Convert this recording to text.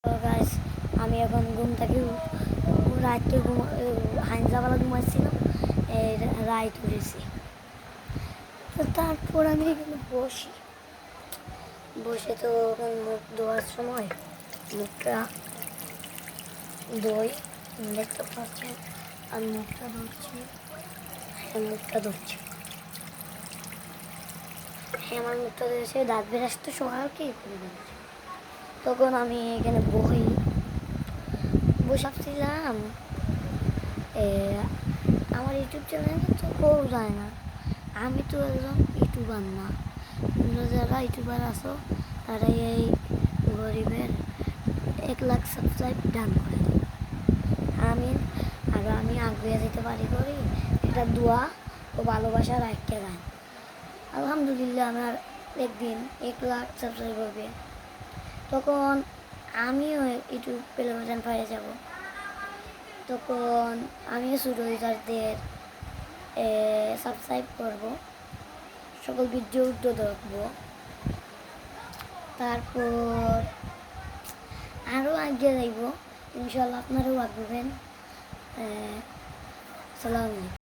তো গাইস আমি এখন ঘুম থেকে রাতে হাইনজাবেলা ঘুমাচ্ছিলাম রাইত উঠেছি। তো তারপর আমি এখানে বসে তো এখন মুখ ধোয়ার সময় মুখটা ধোই, দেখতে পাচ্ছেন আমি মুখটা ধরছি। আমার মুখটা ধরেছে, দাঁত ব্রাশ তো সকালকেই করে দিয়েছি। তখন আমি এখানে বসে ভাবছিলাম আমার ইউটিউব চ্যানেলে তো কেউ যায় না, আমি তো একজন ইউটিউবার না। তোমরা যারা ইউটিউবার আছো তারাই এই গরিবের 1 লাখ সাবস্ক্রাইব ডান করে দিই। আমি আগুয়ে যেতে পারি করি এটা দোয়া ও ভালোবাসা রাখতে গান। আলহামদুলিল্লাহ আমার একদিন 1 লাখ সাবস্ক্রাইব হবে, তখন আমিও ইউটিউব প্লেলিস্ট পেয়ে যাব। তখন আমিও ছোটো ইউজারদের সাবস্ক্রাইব করব, সকল ভিডিও দেখবো। তারপর আরও এগিয়ে যাইব ইনশাল্লাহ, আপনারাও আগ্রহেন। সালাম আলাইকুম।